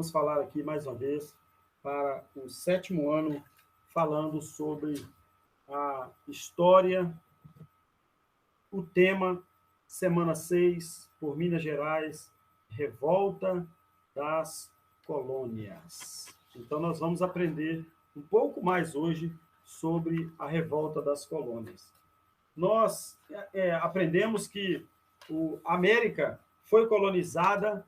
vamos falar aqui mais uma vez para o 7º ano, falando sobre a história, o tema, semana 6, por Minas Gerais, revolta das colônias. Então, nós vamos aprender um pouco mais hoje sobre a revolta das colônias. Nós aprendemos que a América foi colonizada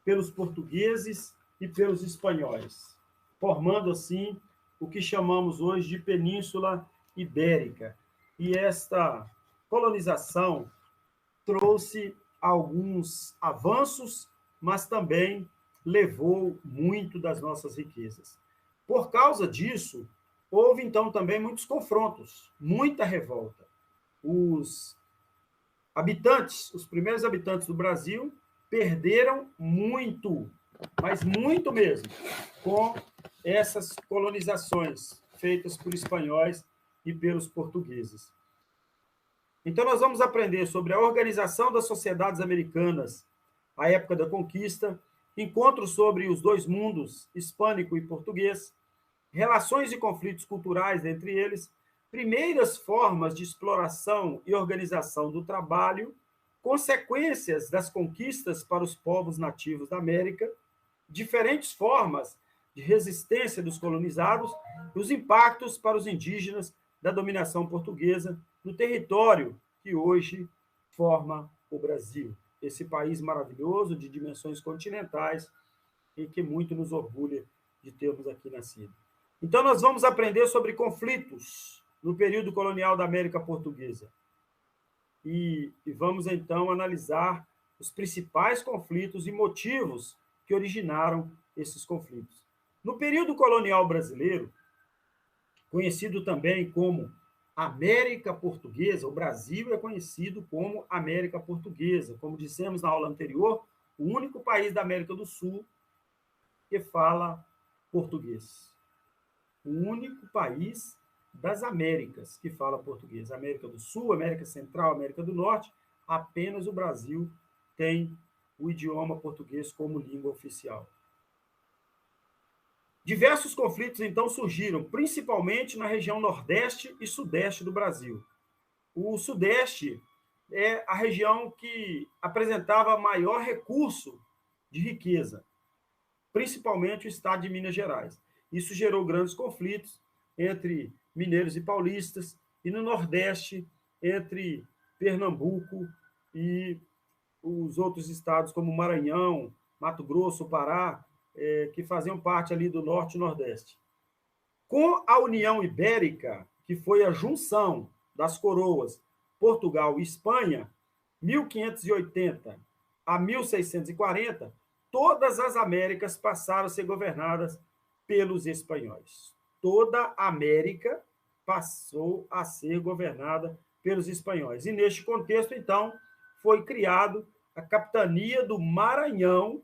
pelos portugueses e pelos espanhóis, formando assim o que chamamos hoje de Península Ibérica. E esta colonização trouxe alguns avanços, mas também levou muito das nossas riquezas. Por causa disso, houve então também muitos confrontos, muita revolta. Os habitantes, os primeiros habitantes do Brasil, perderam muito, mas muito mesmo, com essas colonizações feitas por espanhóis e pelos portugueses. Então, nós vamos aprender sobre a organização das sociedades americanas, à época da conquista, encontros sobre os dois mundos, hispânico e português, relações e conflitos culturais entre eles, primeiras formas de exploração e organização do trabalho, consequências das conquistas para os povos nativos da América, diferentes formas de resistência dos colonizados e os impactos para os indígenas da dominação portuguesa no território que hoje forma o Brasil, esse país maravilhoso de dimensões continentais e que muito nos orgulha de termos aqui nascido. Então, nós vamos aprender sobre conflitos no período colonial da América Portuguesa. E vamos, então, analisar os principais conflitos e motivos que originaram esses conflitos. No período colonial brasileiro, conhecido também como América Portuguesa, o Brasil é conhecido como América Portuguesa. Como dissemos na aula anterior, o único país da América do Sul que fala português. O único país das Américas que fala português. América do Sul, América Central, América do Norte, apenas o Brasil tem o idioma português como língua oficial. Diversos conflitos, então, surgiram, principalmente na região Nordeste e Sudeste do Brasil. O Sudeste é a região que apresentava maior recurso de riqueza, principalmente o estado de Minas Gerais. Isso gerou grandes conflitos entre mineiros e paulistas, e no Nordeste, entre Pernambuco e os outros estados, como Maranhão, Mato Grosso, Pará, que faziam parte ali do Norte e Nordeste. Com a União Ibérica, que foi a junção das coroas Portugal e Espanha, 1580 a 1640, todas as Américas passaram a ser governadas pelos espanhóis. Toda a América passou a ser governada pelos espanhóis. E neste contexto, então, foi criado a capitania do Maranhão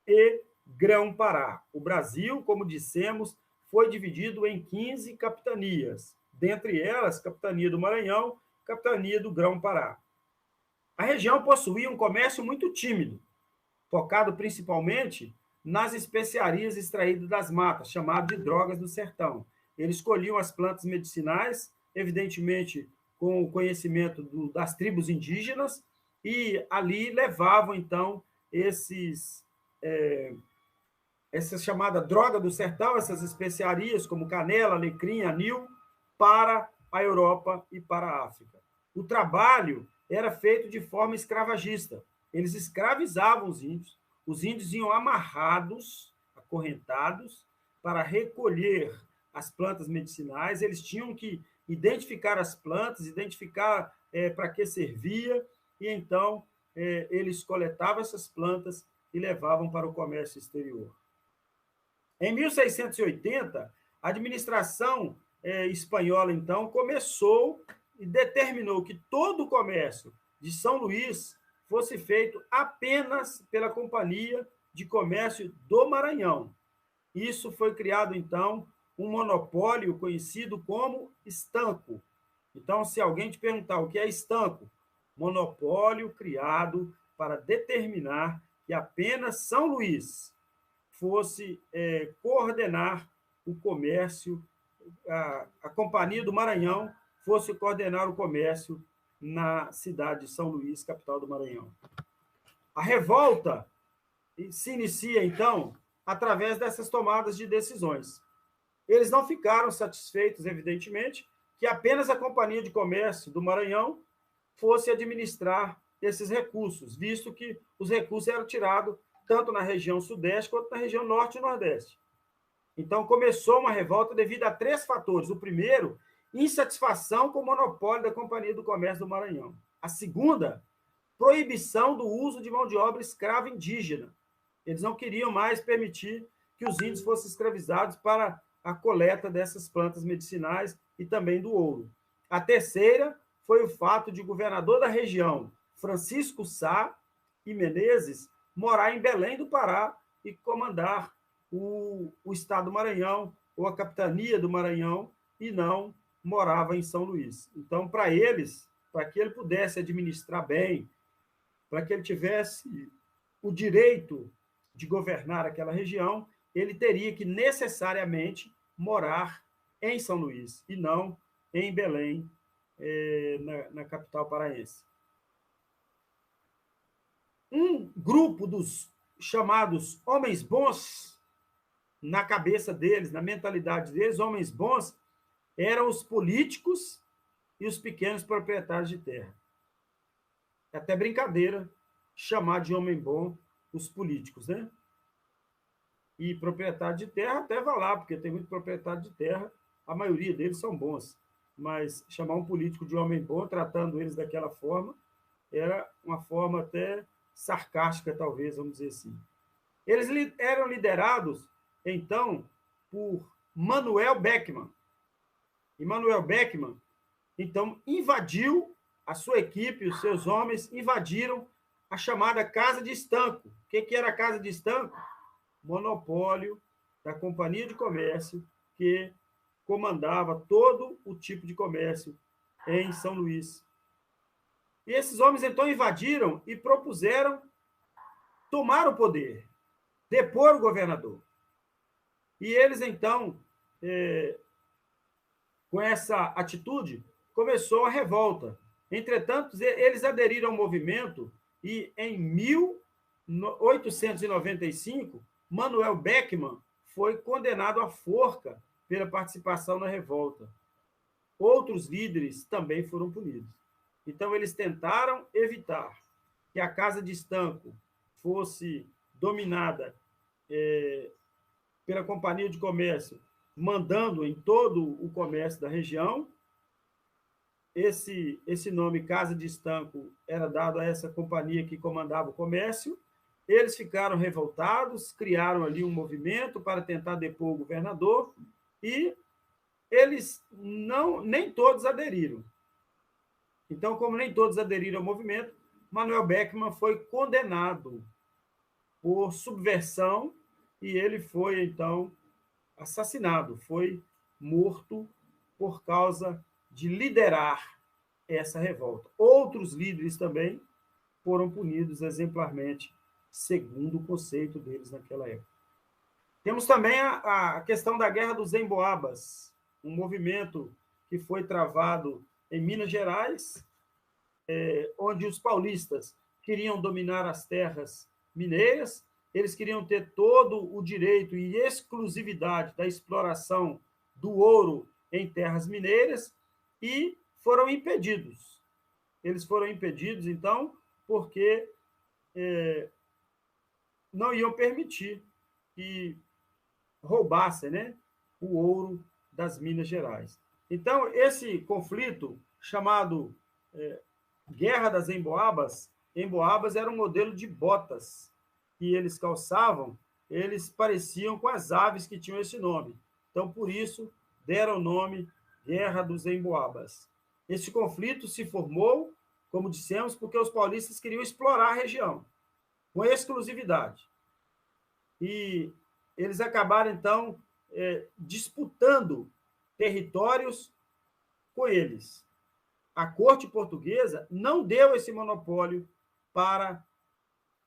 e Grão-Pará. O Brasil, como dissemos, foi dividido em 15 capitanias, dentre elas, capitania do Maranhão, capitania do Grão-Pará. A região possuía um comércio muito tímido, focado principalmente nas especiarias extraídas das matas, chamado de drogas do sertão. Eles colhiam as plantas medicinais, evidentemente com o conhecimento das tribos indígenas, e ali levavam, então, essa chamada droga do sertão, essas especiarias como canela, alecrim, anil, para a Europa e para a África. O trabalho era feito de forma escravagista. Eles escravizavam os índios iam amarrados, acorrentados, para recolher as plantas medicinais, eles tinham que identificar as plantas, identificar para que servia, e então eles coletavam essas plantas e levavam para o comércio exterior. Em 1680, a administração espanhola, então, começou e determinou que todo o comércio de São Luís fosse feito apenas pela Companhia de Comércio do Maranhão. Isso foi criado, então, um monopólio conhecido como estanco. Então, se alguém te perguntar o que é estanco, monopólio criado para determinar que apenas São Luís fosse coordenar o comércio, a Companhia do Maranhão fosse coordenar o comércio na cidade de São Luís, capital do Maranhão. A revolta se inicia, então, através dessas tomadas de decisões. Eles não ficaram satisfeitos, evidentemente, que apenas a Companhia de Comércio do Maranhão fosse administrar esses recursos, visto que os recursos eram tirados tanto na região sudeste quanto na região norte e nordeste. Então, começou uma revolta devido a 3 fatores. O primeiro, insatisfação com o monopólio da Companhia do Comércio do Maranhão. A segunda, proibição do uso de mão de obra escrava indígena. Eles não queriam mais permitir que os índios fossem escravizados para a coleta dessas plantas medicinais e também do ouro. A terceira foi o fato de o governador da região, Francisco Sá e Menezes, morar em Belém do Pará e comandar o estado do Maranhão, ou a capitania do Maranhão, e não morava em São Luís. Então, para eles, para que ele pudesse administrar bem, para que ele tivesse o direito de governar aquela região, ele teria que necessariamente morar em São Luís e não em Belém, na capital paraense. Um grupo dos chamados homens bons, na cabeça deles, na mentalidade deles, homens bons eram os políticos e os pequenos proprietários de terra. É até brincadeira chamar de homem bom os políticos, né? E proprietário de terra até vai lá, porque tem muito proprietário de terra, a maioria deles são bons. Mas chamar um político de homem bom, tratando eles daquela forma, era uma forma até sarcástica, talvez, vamos dizer assim. Eles eram liderados, então, por Manuel Beckmann. E Manuel Beckmann, então, invadiu a sua equipe, os seus homens invadiram a chamada Casa de Estanco. O que era a Casa de Estanco? Monopólio da Companhia de Comércio, que comandava todo o tipo de comércio em São Luís. E esses homens, então, invadiram e propuseram tomar o poder, depor o governador. E eles, então, com essa atitude, começou a revolta. Entretanto, eles aderiram ao movimento e, em 1895, Manuel Beckmann foi condenado à forca pela participação na revolta. Outros líderes também foram punidos. Então, eles tentaram evitar que a Casa de Estanco fosse dominada pela Companhia de Comércio, mandando em todo o comércio da região. Esse nome, Casa de Estanco, era dado a essa companhia que comandava o comércio. Eles ficaram revoltados, criaram ali um movimento para tentar depor o governador e eles nem todos aderiram. Então, como nem todos aderiram ao movimento, Manuel Beckmann foi condenado por subversão e ele foi, então, assassinado, foi morto por causa de liderar essa revolta. Outros líderes também foram punidos exemplarmente, segundo o conceito deles naquela época. Temos também a questão da Guerra dos Emboabas, um movimento que foi travado em Minas Gerais, onde os paulistas queriam dominar as terras mineiras, eles queriam ter todo o direito e exclusividade da exploração do ouro em terras mineiras e foram impedidos. Eles foram impedidos, então, porque não iam permitir que roubassem, né, o ouro das Minas Gerais. Então, esse conflito, chamado Guerra das Emboabas, Emboabas era um modelo de botas que eles calçavam, eles pareciam com as aves que tinham esse nome. Então, por isso, deram o nome Guerra dos Emboabas. Esse conflito se formou, como dissemos, porque os paulistas queriam explorar a região, com exclusividade. E eles acabaram, então, disputando territórios com eles. A corte portuguesa não deu esse monopólio para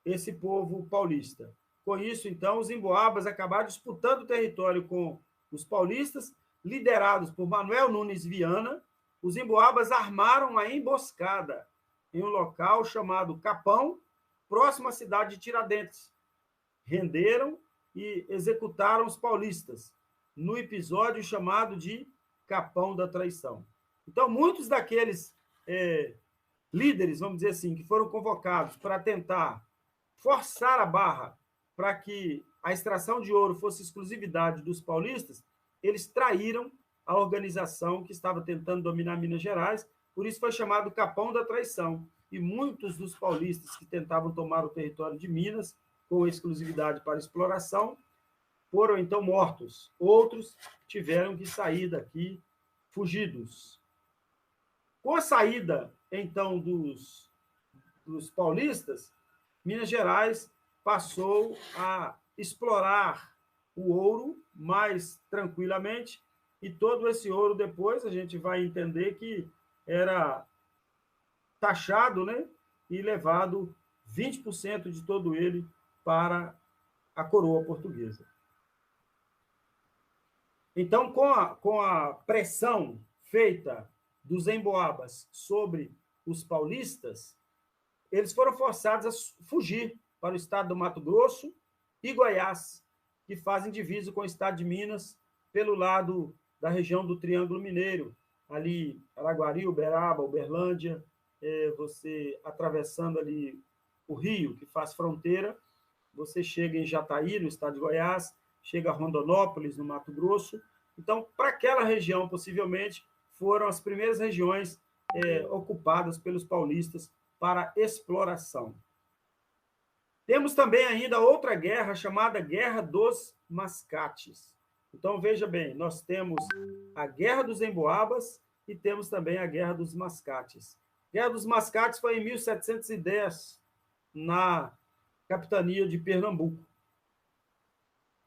esse povo paulista. Com isso, então, os emboabas acabaram disputando o território com os paulistas, liderados por Manuel Nunes Viana. Os emboabas armaram uma emboscada em um local chamado Capão, próximo à cidade de Tiradentes. Renderam e executaram os paulistas, no episódio chamado de Capão da Traição. Então, muitos daqueles líderes, vamos dizer assim, que foram convocados para tentar forçar a barra para que a extração de ouro fosse exclusividade dos paulistas, eles traíram a organização que estava tentando dominar Minas Gerais, por isso foi chamado Capão da Traição. E muitos dos paulistas que tentavam tomar o território de Minas, com exclusividade para exploração, foram então mortos. Outros tiveram que sair daqui fugidos. Com a saída, então, dos paulistas, Minas Gerais passou a explorar o ouro mais tranquilamente, e todo esse ouro depois a gente vai entender que era taxado, né, e levado 20% de todo ele para a coroa portuguesa. Então, com a pressão feita dos emboabas sobre os paulistas, eles foram forçados a fugir para o estado do Mato Grosso e Goiás, que fazem divisa com o estado de Minas, pelo lado da região do Triângulo Mineiro, ali Araguari, Uberaba, Uberlândia, você atravessando ali o rio, que faz fronteira, você chega em Jataí, no estado de Goiás, chega a Rondonópolis, no Mato Grosso. Então, para aquela região, possivelmente, foram as primeiras regiões ocupadas pelos paulistas para exploração. Temos também ainda outra guerra, chamada Guerra dos Mascates. Então, veja bem, nós temos a Guerra dos Emboabas e temos também a Guerra dos Mascates. A Guerra dos Mascates foi em 1710, na capitania de Pernambuco.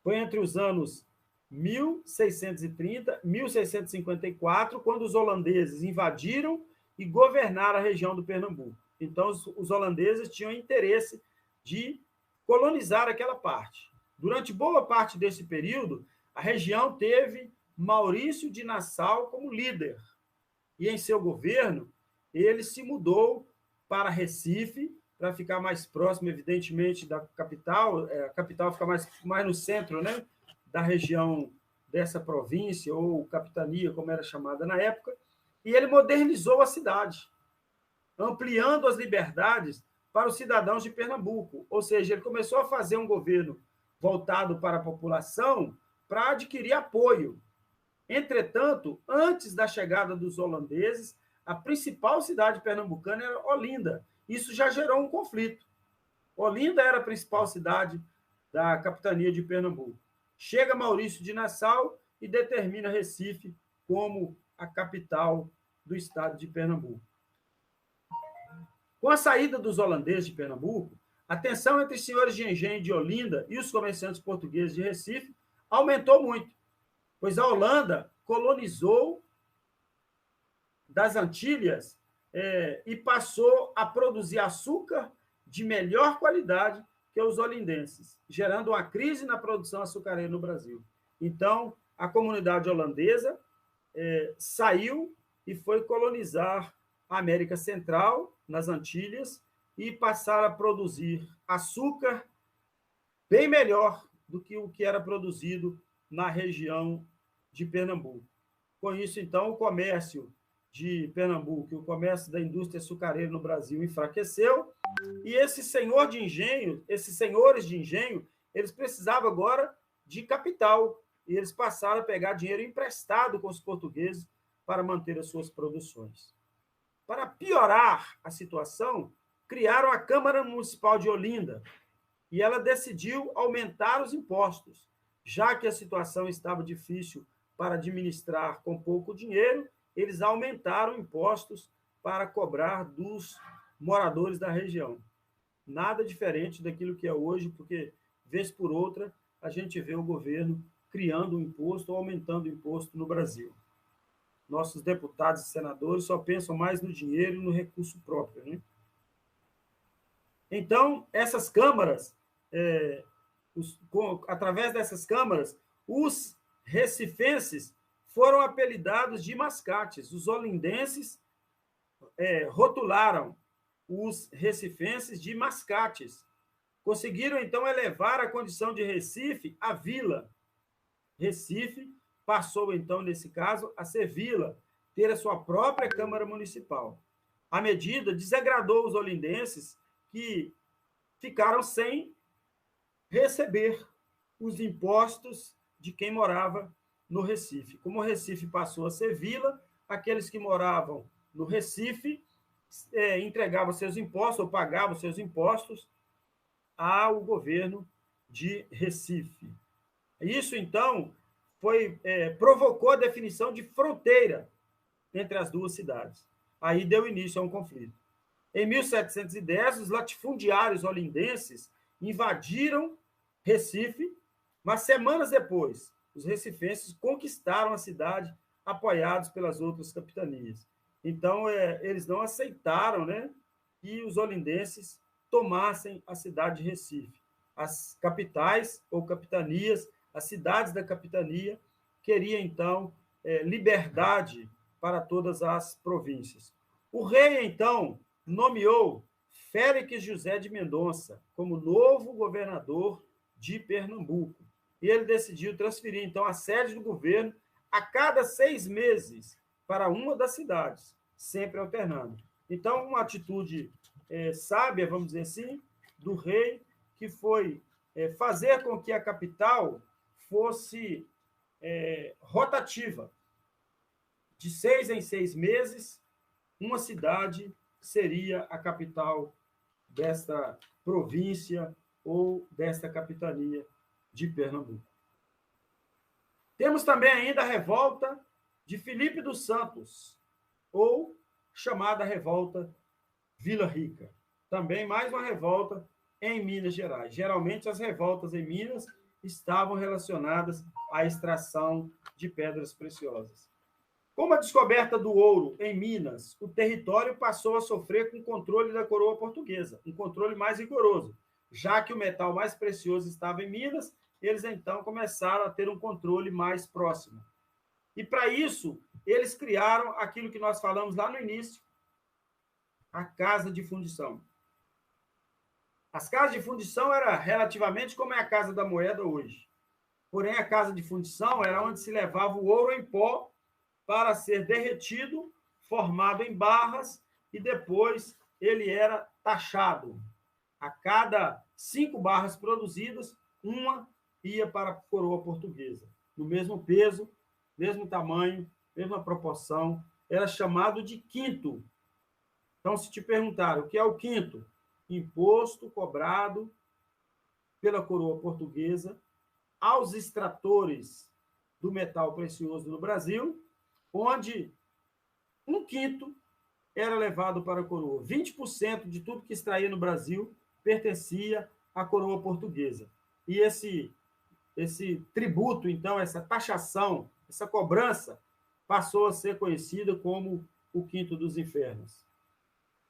Foi entre os anos 1630 e 1654, quando os holandeses invadiram e governaram a região do Pernambuco. Então, os holandeses tinham interesse de colonizar aquela parte. Durante boa parte desse período, a região teve Maurício de Nassau como líder. E em seu governo, ele se mudou para Recife, para ficar mais próximo, evidentemente, da capital. A capital fica mais no centro, né, da região dessa província, ou capitania, como era chamada na época, e ele modernizou a cidade, ampliando as liberdades para os cidadãos de Pernambuco. Ou seja, ele começou a fazer um governo voltado para a população para adquirir apoio. Entretanto, antes da chegada dos holandeses, a principal cidade pernambucana era Olinda. Isso já gerou um conflito. Olinda era a principal cidade da capitania de Pernambuco. Chega Maurício de Nassau e determina Recife como a capital do estado de Pernambuco. Com a saída dos holandeses de Pernambuco, a tensão entre os senhores de engenho de Olinda e os comerciantes portugueses de Recife aumentou muito, pois a Holanda colonizou das Antilhas e passou a produzir açúcar de melhor qualidade que os holindenses, gerando uma crise na produção açucareira no Brasil. Então, a comunidade holandesa saiu e foi colonizar a América Central, nas Antilhas, e passaram a produzir açúcar bem melhor do que o que era produzido na região de Pernambuco. Com isso, então, o comércio de Pernambuco e o comércio da indústria açucareira no Brasil enfraqueceu, e esses senhores de engenho, eles precisavam agora de capital, e eles passaram a pegar dinheiro emprestado com os portugueses para manter as suas produções. Para piorar a situação, criaram a Câmara Municipal de Olinda, e ela decidiu aumentar os impostos, já que a situação estava difícil para administrar com pouco dinheiro. Eles aumentaram impostos para cobrar dos moradores da região. Nada diferente daquilo que é hoje, porque, vez por outra, a gente vê o governo criando um imposto ou aumentando o imposto no Brasil. Nossos deputados e senadores só pensam mais no dinheiro e no recurso próprio, né? Então, essas câmaras através dessas câmaras, os recifenses foram apelidados de mascates. Os olindenses rotularam os recifenses de mascates. Conseguiram, então, elevar a condição de Recife à vila. Recife passou, então, nesse caso, a ser vila, ter a sua própria Câmara Municipal. A medida desagradou os olindenses, que ficaram sem receber os impostos de quem morava no Recife. Como o Recife passou a ser vila, aqueles que moravam no Recife entregavam seus impostos ou pagavam seus impostos ao governo de Recife. Isso, então, provocou a definição de fronteira entre as duas cidades. Aí deu início a um conflito. Em 1710, os latifundiários olindenses invadiram Recife, mas semanas depois, os recifenses conquistaram a cidade, apoiados pelas outras capitanias. Então, eles não aceitaram, né, que os olindenses tomassem a cidade de Recife. As capitais ou capitanias, as cidades da capitania, queriam, então, liberdade para todas as províncias. O rei, então, nomeou Félix José de Mendonça como novo governador de Pernambuco. E ele decidiu transferir, então, a sede do governo a cada 6 meses para uma das cidades, sempre alternando. Então, uma atitude sábia, vamos dizer assim, do rei, que foi fazer com que a capital fosse rotativa. De 6 em 6 meses, uma cidade seria a capital desta província ou desta capitania de Pernambuco. Temos também ainda a revolta de Filipe dos Santos, ou chamada revolta Vila Rica. Também mais uma revolta em Minas Gerais. Geralmente as revoltas em Minas estavam relacionadas à extração de pedras preciosas. Com a descoberta do ouro em Minas, o território passou a sofrer com o controle da coroa portuguesa, um controle mais rigoroso. Já que o metal mais precioso estava em Minas, eles então começaram a ter um controle mais próximo. E para isso, eles criaram aquilo que nós falamos lá no início, a Casa de Fundição. As casas de fundição era relativamente como é a Casa da Moeda hoje. Porém, a Casa de Fundição era onde se levava o ouro em pó para ser derretido, formado em barras, e depois ele era taxado. A cada 5 barras produzidas, uma ia para a coroa portuguesa. No mesmo peso, mesmo tamanho, mesma proporção, era chamado de quinto. Então, se te perguntar o que é o quinto, imposto cobrado pela coroa portuguesa aos extratores do metal precioso no Brasil, onde 1/5 era levado para a coroa. 20% de tudo que extraía no Brasil pertencia à coroa portuguesa. E esse tributo, então, essa taxação, essa cobrança, passou a ser conhecida como o Quinto dos Infernos.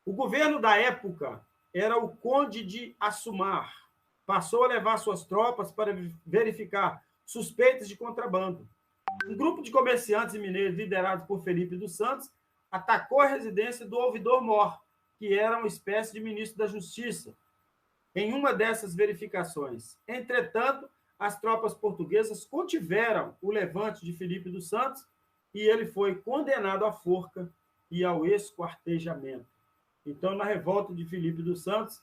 O governo da época era o Conde de Assumar. Passou a levar suas tropas para verificar suspeitas de contrabando. Um grupo de comerciantes mineiros, liderado por Felipe dos Santos, atacou a residência do ouvidor Mor, que era uma espécie de ministro da Justiça, em uma dessas verificações. Entretanto, as tropas portuguesas contiveram o levante de Felipe dos Santos e ele foi condenado à forca e ao esquartejamento. Então, na revolta de Felipe dos Santos,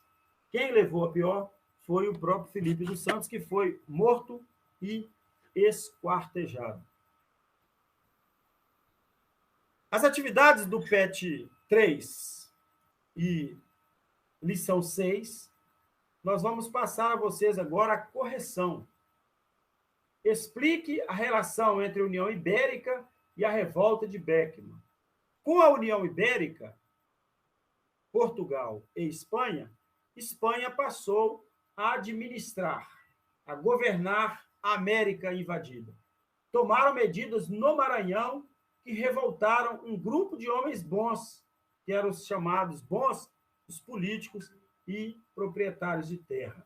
quem levou a pior foi o próprio Felipe dos Santos, que foi morto e esquartejado. As atividades do PET 3 e lição 6, nós vamos passar a vocês agora a correção. Explique a relação entre a União Ibérica e a revolta de Beckman. Com a União Ibérica, Portugal e Espanha, Espanha passou a administrar, a governar a América invadida. Tomaram medidas no Maranhão que revoltaram um grupo de homens bons, que eram os chamados bons, os políticos e proprietários de terra.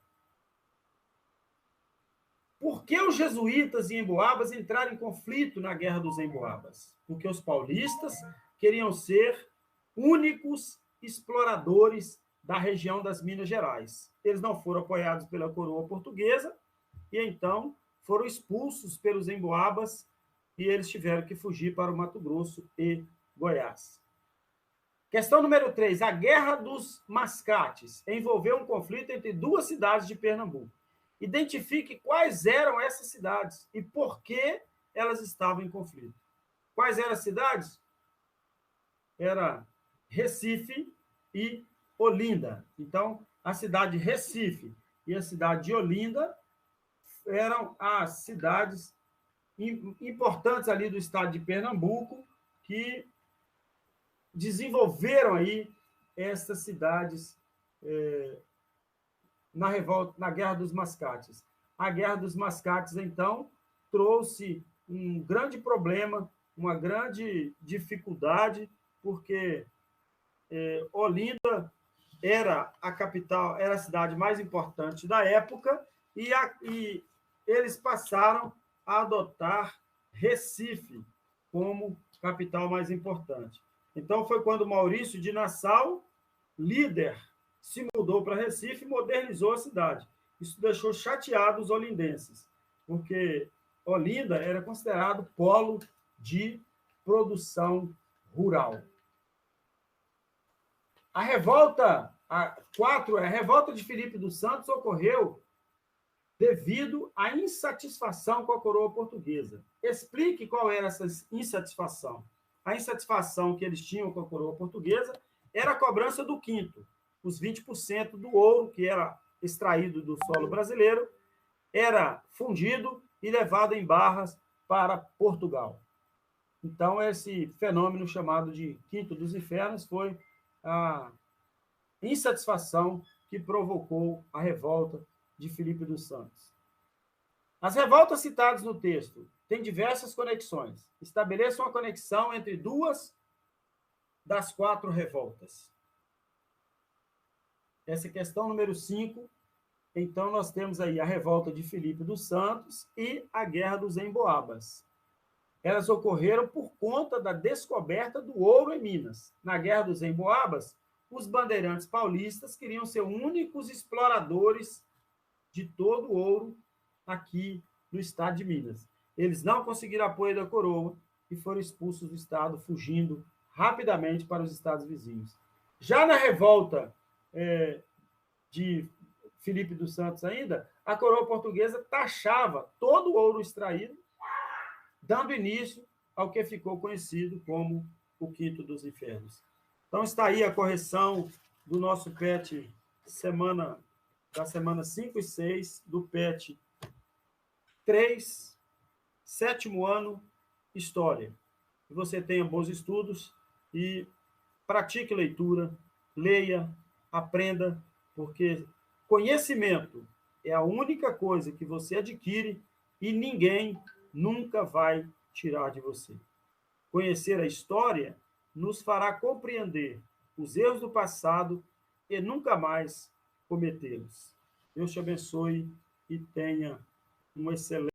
Por que os jesuítas e emboabas entraram em conflito na Guerra dos Emboabas? Porque os paulistas queriam ser únicos exploradores da região das Minas Gerais. Eles não foram apoiados pela coroa portuguesa e, então, foram expulsos pelos emboabas e eles tiveram que fugir para o Mato Grosso e Goiás. Questão número 3. A Guerra dos Mascates envolveu um conflito entre duas cidades de Pernambuco. Identifique quais eram essas cidades e por que elas estavam em conflito. Quais eram as cidades? Era Recife e Olinda. Então, a cidade de Recife e a cidade de Olinda eram as cidades importantes ali do estado de Pernambuco que desenvolveram aí essas cidades na revolta, na Guerra dos Mascates. A Guerra dos Mascates, então, trouxe um grande problema, uma grande dificuldade, porque Olinda era a capital, era a cidade mais importante da época, e eles passaram a adotar Recife como capital mais importante. Então, foi quando Maurício de Nassau, líder, se mudou para Recife e modernizou a cidade. Isso deixou chateados os olindenses, porque Olinda era considerado polo de produção rural. A revolta 4, a revolta de Filipe dos Santos ocorreu devido à insatisfação com a coroa portuguesa. Explique qual era essa insatisfação. A insatisfação que eles tinham com a coroa portuguesa era a cobrança do quinto. Os 20% do ouro que era extraído do solo brasileiro era fundido e levado em barras para Portugal. Então, esse fenômeno chamado de Quinto dos Infernos foi a insatisfação que provocou a revolta de Filipe dos Santos. As revoltas citadas no texto têm diversas conexões. Estabeleça uma conexão entre duas das 4 revoltas. Essa é a questão número 5. Então, nós temos aí a revolta de Filipe dos Santos e a Guerra dos Emboabas. Elas ocorreram por conta da descoberta do ouro em Minas. Na Guerra dos Emboabas, os bandeirantes paulistas queriam ser únicos exploradores de todo o ouro aqui no estado de Minas. Eles não conseguiram apoio da coroa e foram expulsos do estado, fugindo rapidamente para os estados vizinhos. Já na revolta de Filipe dos Santos ainda, a coroa portuguesa taxava todo o ouro extraído, dando início ao que ficou conhecido como o Quinto dos Infernos. Então, está aí a correção do nosso PET da semana 5 e 6, do PET 3, 7º ano, História. Que você tenha bons estudos e pratique leitura, leia, aprenda, porque conhecimento é a única coisa que você adquire e ninguém nunca vai tirar de você. Conhecer a história nos fará compreender os erros do passado e nunca mais cometê-los. Deus te abençoe e tenha um excelente